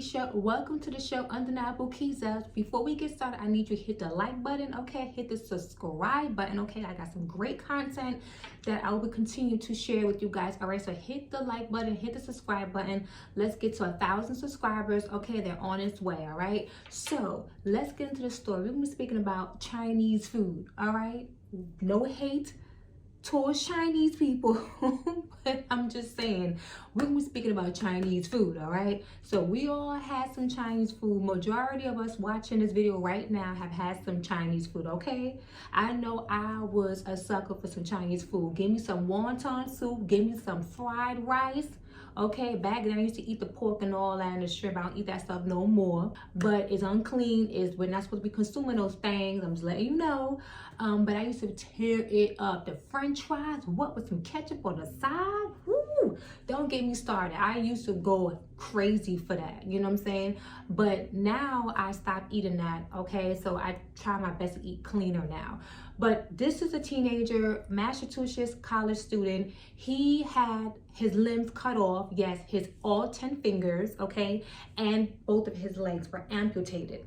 Keisha. Welcome to the show, Undeniable Keziah. Before we get started, I need you to hit the like button, okay? Hit the subscribe button, okay? I got some great content that I will continue to share with you guys. All right, so hit the like button, hit the subscribe button. Let's get to 1,000 subscribers. Okay, they're on its way, all right? So let's get into the story. We're gonna be speaking about Chinese food, all right? No hate towards Chinese people, but I'm just saying, we're gonna be speaking about Chinese food, all right? So we all had some Chinese food. Majority of us watching this video right now have had some Chinese food, okay? I know I was a sucker for some Chinese food. Give me some wonton soup, give me some fried rice. Okay, back then I used to eat the pork and all that and the shrimp. I don't eat that stuff no more. But it's unclean. We're not supposed to be consuming those things. I'm just letting you know. But I used to tear it up. The French fries, what with some ketchup on the side? Woo! Don't get me started. I used to go crazy for that. You know what I'm saying? But now I stopped eating that. Okay, so I try my best to eat cleaner now. But this is a teenager, Massachusetts college student. He had his limbs cut off. Yes, his all 10 fingers, okay? And both of his legs were amputated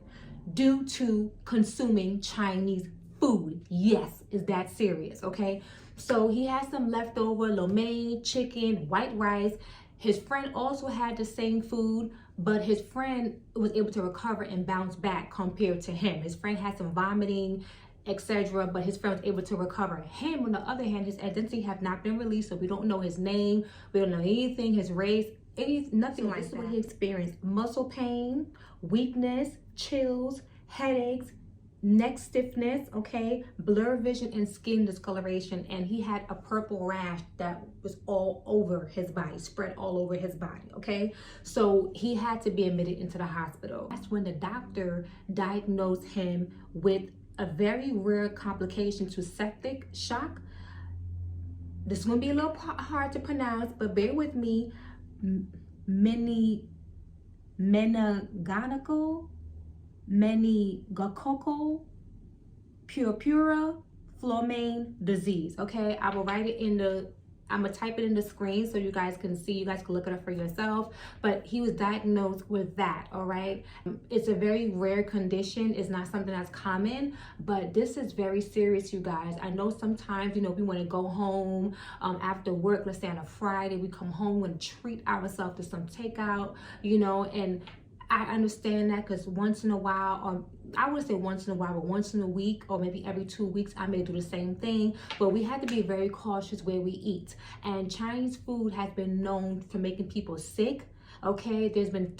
due to consuming Chinese food. Yes, is that serious, okay? So he had some leftover lo mein, chicken, white rice. His friend also had the same food, but his friend was able to recover and bounce back compared to him. His friend had some vomiting, etc., but his friend was able to recover. Him, on the other hand, his identity have not been released, so we don't know his name, we don't know anything, his race, nothing like that. This is what he experienced: muscle pain, weakness, chills, headaches, neck stiffness, okay, blurred vision and skin discoloration, and he had a purple rash that was all over his body, spread all over his body, okay? So he had to be admitted into the hospital. That's when the doctor diagnosed him with a very rare complication to septic shock. This is going to be a little hard to pronounce, but bear with me. Meningococcal purpura flamen disease. Okay, I will write it in the, I'm gonna type it in the screen so you guys can see, you guys can look it up for yourself. But he was diagnosed with that, all right? It's a very rare condition. It's not something that's common, but this is very serious, you guys. I know sometimes, you know, we want to go home after work, let's say on a Friday, we come home and treat ourselves to some takeout, you know, and I understand that, because once in a while, or I wouldn't say once in a while, but once in a week or maybe every 2 weeks, I may do the same thing. But we have to be very cautious where we eat. And Chinese food has been known for making people sick. Okay, there's been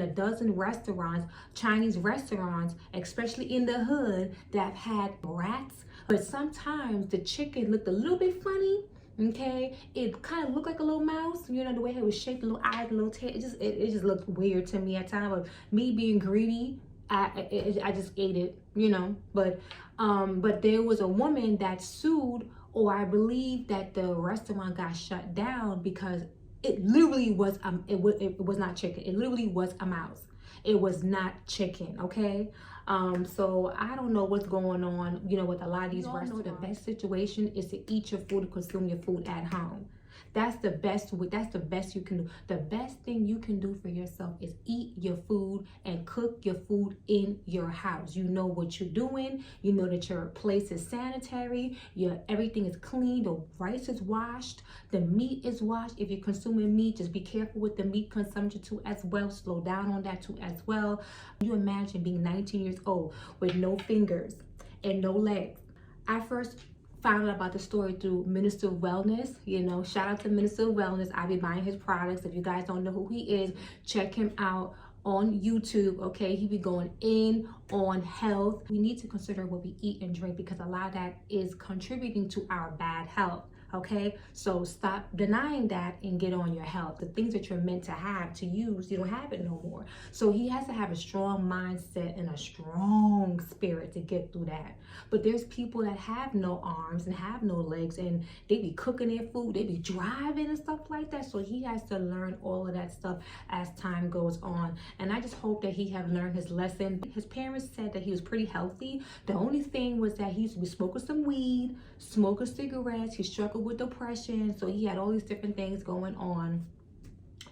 a dozen restaurants, Chinese restaurants, especially in the hood, that have had rats. But sometimes the chicken looked a little bit funny. Okay, it kind of looked like a little mouse, you know, the way it was shaped, little eyes, little tail. It just looked weird to me at times. But me being greedy, I just ate it, you know. But there was a woman that sued, or I believe that the restaurant got shut down because it literally was it was not chicken. It literally was a mouse. It was not chicken, okay? So I don't know what's going on, you know, with a lot of these restaurants. The best situation is to eat your food and consume your food at home. That's the best you can do. The best thing you can do for yourself is eat your food and cook your food in your house. You know what you're doing. You know that your place is sanitary. Everything is clean. The rice is washed. The meat is washed. If you're consuming meat, just be careful with the meat consumption too as well. Slow down on that too as well. You imagine being 19 years old with no fingers and no legs. I first found out about the story through Minister of Wellness. You know, shout out to Minister of Wellness. I be buying his products. If you guys don't know who he is, check him out on YouTube. Okay, he be going in on health. We need to consider what we eat and drink, because a lot of that is contributing to our bad health. Okay, so stop denying that and get on your health. The things that you're meant to have, to use, you don't have it no more. So he has to have a strong mindset and a strong spirit to get through that. But there's people that have no arms and have no legs, and they be cooking their food, they be driving and stuff like that. So he has to learn all of that stuff as time goes on. And I just hope that he have learned his lesson. His parents said that he was pretty healthy. The only thing was that he used to be smoking some weed, smoking cigarettes. He struggled with depression, so he had all these different things going on.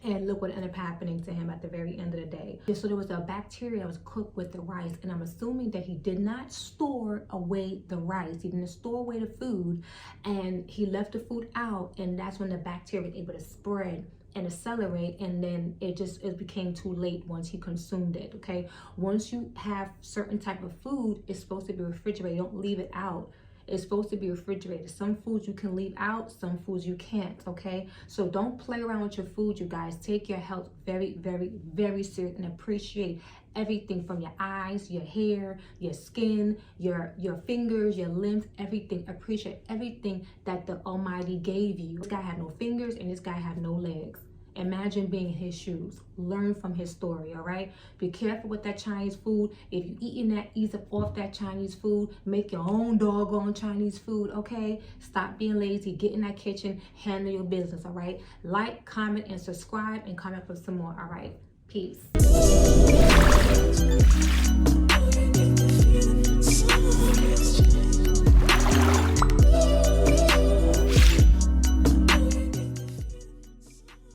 And look what ended up happening to him at the very end of the day. So there was a bacteria that was cooked with the rice, and I'm assuming that he did not store away the rice. He didn't store away the food, and he left the food out, and that's when the bacteria was able to spread and accelerate, and then it became too late once he consumed it. Okay, once you have certain type of food, it's supposed to be refrigerated. Don't leave it out. It's supposed to be refrigerated. Some foods you can leave out, some foods you can't, okay? So don't play around with your food, you guys. Take your health very, very, very serious, and appreciate everything from your eyes, your hair, your skin, your fingers, your limbs, everything. Appreciate everything that the Almighty gave you. This guy had no fingers and this guy had no legs. Imagine being in his shoes. Learn from his story, all right? Be careful with that Chinese food. If you eating that, ease up off that Chinese food. Make your own doggone Chinese food, okay? Stop being lazy. Get in that kitchen. Handle your business, all right? Like, comment, and subscribe, and comment for some more, all right? Peace.